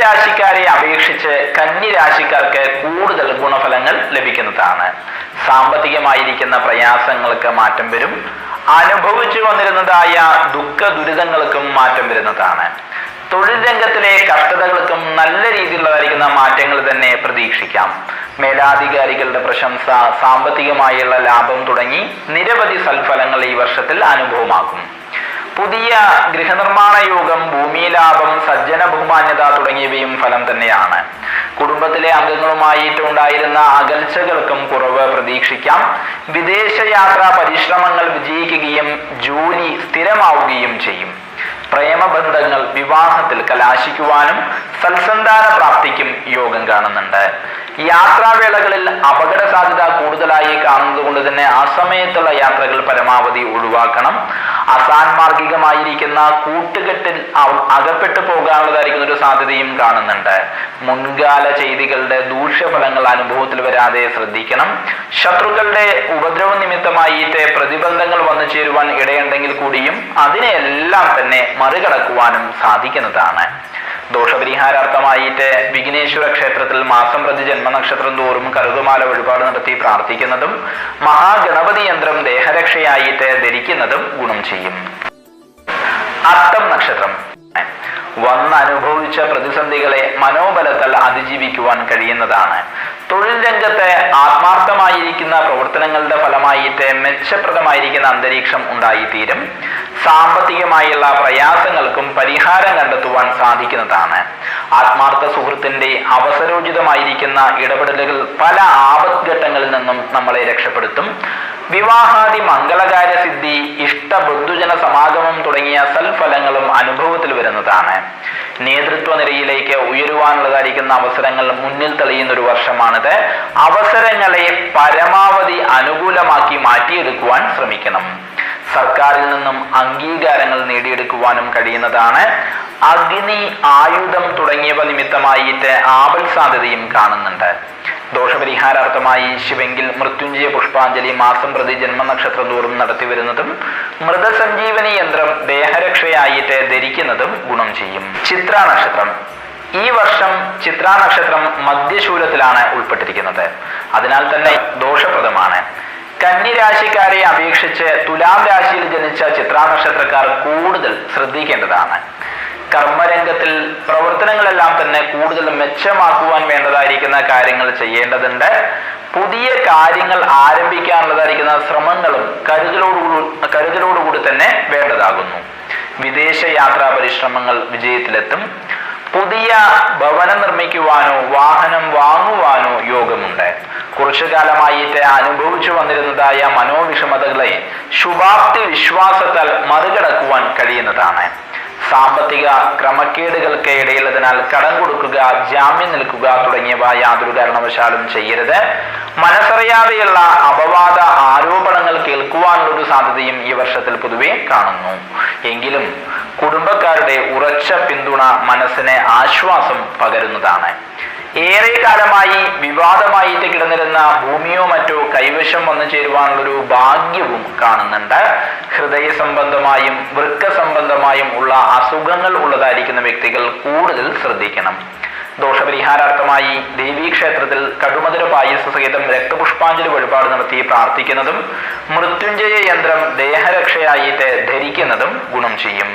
രാശിക്കാരെ അപേക്ഷിച്ച് കന്നി രാശിക്കാർക്ക് കൂടുതൽ ഗുണഫലങ്ങൾ ലഭിക്കുന്നതാണ്. സാമ്പത്തികമായിരിക്കുന്ന പ്രയാസങ്ങൾക്ക് മാറ്റം വരും. അനുഭവിച്ചു വന്നിരുന്നതായ ദുഃഖ ദുരിതങ്ങൾക്കും മാറ്റം വരുന്നതാണ്. തൊഴിൽ രംഗത്തിലെ കഷ്ടതകൾക്കും നല്ല രീതിയിലുള്ളതായിരിക്കുന്ന മാറ്റങ്ങൾ തന്നെ പ്രതീക്ഷിക്കാം. മേലാധികാരികളുടെ പ്രശംസ, സാമ്പത്തികമായുള്ള ലാഭം തുടങ്ങി നിരവധി സൽഫലങ്ങൾ ഈ വർഷത്തിൽ അനുഭവമാകും. പുതിയ ഗൃഹനിർമ്മാണ യോഗം, ഭൂമി ലാഭം, സജ്ജന ബഹുമാന്യത തുടങ്ങിയവയും ഫലം തന്നെയാണ്. കുടുംബത്തിലെ അംഗങ്ങളുമായിട്ട് ഉണ്ടായിരുന്ന അകൽച്ചകൾക്കും കുറവ് പ്രതീക്ഷിക്കാം. വിദേശയാത്രാ പരിശ്രമങ്ങൾ വിജയിക്കുകയും ജോലി സ്ഥിരമാവുകയും ചെയ്യും. പ്രേമബന്ധങ്ങൾ വിവാഹത്തിൽ കലാശിക്കുവാനും സൽസന്താന പ്രാപ്തിക്കും യോഗം കാണുന്നുണ്ട്. യാത്രാവേളകളിൽ അപകട സാധ്യത കൂടുതലായി കാണുന്നത് കൊണ്ട് തന്നെ അസമയത്തുള്ള യാത്രകൾ പരമാവധി ഒഴിവാക്കണം. അസാൻമാർഗികമായിരിക്കുന്ന കൂട്ടുകെട്ടിൽ അകപ്പെട്ടു പോകാനുള്ളതായിരിക്കുന്ന ഒരു സാധ്യതയും കാണുന്നുണ്ട്. മുൻകാല ചെയ്തികളുടെ ദൂഷ്യഫലങ്ങൾ അനുഭവത്തിൽ വരാതെ ശ്രദ്ധിക്കണം. ശത്രുക്കളുടെ ഉപദ്രവ നിമിത്തമായിട്ട് പ്രതിബന്ധങ്ങൾ വന്നു ചേരുവാൻ ഇടയുണ്ടെങ്കിൽ കൂടിയും അതിനെല്ലാം തന്നെ മറികടക്കുവാനും സാധിക്കുന്നതാണ്. ദോഷപരിഹാരാർത്ഥമായിട്ട് വിഘ്നേശ്വര ക്ഷേത്രത്തിൽ മാസം പ്രതി ജന്മനക്ഷത്രം തോറും കറുകുമാല വഴിപാട് നടത്തി പ്രാർത്ഥിക്കുന്നതും മഹാഗണപതി യന്ത്രം ദേഹരക്ഷയായിട്ട് ധരിക്കുന്നതും ഗുണം ചെയ്യും. അത്തം നക്ഷത്രം വന്നനുഭവിച്ച പ്രതിസന്ധികളെ മനോബലത്താൽ അതിജീവിക്കുവാൻ കഴിയുന്നതാണ്. തൊഴിൽ രംഗത്തെ ആത്മാർത്ഥമായിരിക്കുന്ന പ്രവർത്തനങ്ങളുടെ ഫലമായിട്ട് മെച്ചപ്രദമായിരിക്കുന്ന അന്തരീക്ഷം ഉണ്ടായിത്തീരും. സാമ്പത്തികമായുള്ള പ്രയാസങ്ങൾക്കും പരിഹാരം കണ്ടെത്തുവാൻ സാധിക്കുന്നതാണ്. ആത്മാർത്ഥ സുഹൃത്തിന്റെ അവസരോചിതമായിരിക്കുന്ന ഇടപെടലുകൾ പല ആപത്ഘട്ടങ്ങളിൽ നിന്നും നമ്മളെ രക്ഷപ്പെടുത്തും. വിവാഹാദി മംഗളകാര്യ സിദ്ധി, ഇഷ്ട ബന്ധുജന സമാഗമം തുടങ്ങിയ സൽഫലങ്ങളും അനുഭവത്തിൽ വരുന്നതാണ്. നേതൃത്വ നിരയിലേക്ക് ഉയരുവാനുള്ളതായിരിക്കുന്ന അവസരങ്ങൾ മുന്നിൽ തെളിയുന്ന ഒരു വർഷമാണിത്. അവസരങ്ങളെ പരമാവധി അനുകൂലമാക്കി മാറ്റിയെടുക്കുവാൻ ശ്രമിക്കണം. സർക്കാരിൽ നിന്നും അംഗീകാരങ്ങൾ നേടിയെടുക്കുവാനും കഴിയുന്നതാണ്. അഗ്നി, ആയുധം തുടങ്ങിയവ നിമിത്തമായിട്ട് ആപൽ സാധ്യതയും കാണുന്നുണ്ട്. ദോഷപരിഹാരാർത്ഥമായി ശിവെങ്കിൽ മൃത്യുഞ്ജയ പുഷ്പാഞ്ജലി മാസം പ്രതി ജന്മനക്ഷത്രം തോറും നടത്തി വരുന്നതും മൃതസഞ്ജീവനി യന്ത്രം ദേഹരക്ഷയായിട്ട് ധരിക്കുന്നതും ഗുണം ചെയ്യും. ചിത്ര നക്ഷത്രം ഈ വർഷം ചിത്ര നക്ഷത്രം മധ്യശൂലത്തിലാണ് ഉൾപ്പെട്ടിരിക്കുന്നത്. അതിനാൽ തന്നെ ദോഷപ്രദമാണ്. കന്നി രാശിക്കാരെ അപേക്ഷിച്ച് തുലാം രാശിയിൽ ജനിച്ച ചിത്ര നക്ഷത്രക്കാർ കൂടുതൽ ശ്രദ്ധിക്കേണ്ടതാണ്. കർമ്മരംഗത്തിൽ പ്രവർത്തനങ്ങളെല്ലാം തന്നെ കൂടുതൽ മെച്ചമാക്കുവാൻ വേണ്ടതായിരിക്കുന്ന കാര്യങ്ങൾ ചെയ്യേണ്ടതുണ്ട്. പുതിയ കാര്യങ്ങൾ ആരംഭിക്കാനുള്ളതായിരിക്കുന്ന ശ്രമങ്ങളും കരുതലോടുകൂടി തന്നെ വേണ്ടതാകുന്നു. വിദേശ യാത്രാ പരിശ്രമങ്ങൾ വിജയത്തിലെത്തും. പുതിയ ഭവനം നിർമ്മിക്കുവാനോ വാഹനം വാങ്ങുവാനോ യോഗമുണ്ട്. കുറച്ചു കാലമായിട്ട് അനുഭവിച്ചു വന്നിരുന്നതായ മനോവിഷമതകളെ ശുഭാപ്തി വിശ്വാസത്താൽ മറികടക്കുവാൻ കഴിയുന്നതാണ്. സാമ്പത്തിക ക്രമക്കേടുകൾക്ക് ഇടയിലതിനാൽ കടം കൊടുക്കുക, ജാമ്യം നിൽക്കുക തുടങ്ങിയവ യാതൊരു കാരണവശാലും ചെയ്യരുത്. മനസ്സറിയാതെയുള്ള അപവാദ ആരോപണങ്ങൾ കേൾക്കുവാനുള്ള ഒരു സാധ്യതയും ഈ വർഷത്തിൽ പൊതുവെ കാണുന്നു. എങ്കിലും കുടുംബക്കാരുടെ ഉറച്ച പിന്തുണ മനസ്സിന് ആശ്വാസം പകരുന്നതാണ്. ഏറെ കാലമായി വിവാദമായിട്ട് കിടന്നിരുന്ന ഭൂമിയോ മറ്റോ കൈവശം വന്നു ചേരുവാനുള്ളൊരു ഭാഗ്യവും കാണുന്നുണ്ട്. ഹൃദയ സംബന്ധമായും വൃക്ക സംബന്ധമായും ഉള്ള അസുഖങ്ങൾ ഉള്ളതായിരിക്കുന്ന വ്യക്തികൾ കൂടുതൽ ശ്രദ്ധിക്കണം. ദോഷപരിഹാരാർത്ഥമായി ദേവീക്ഷേത്രത്തിൽ കടുമധുര പായസ സഹിതം രക്തപുഷ്പാഞ്ജലി വഴിപാട് നടത്തി പ്രാർത്ഥിക്കുന്നതും മൃത്യുഞ്ജയ യന്ത്രം ദേഹരക്ഷയായിട്ട് ധരിക്കുന്നതും ഗുണം ചെയ്യും.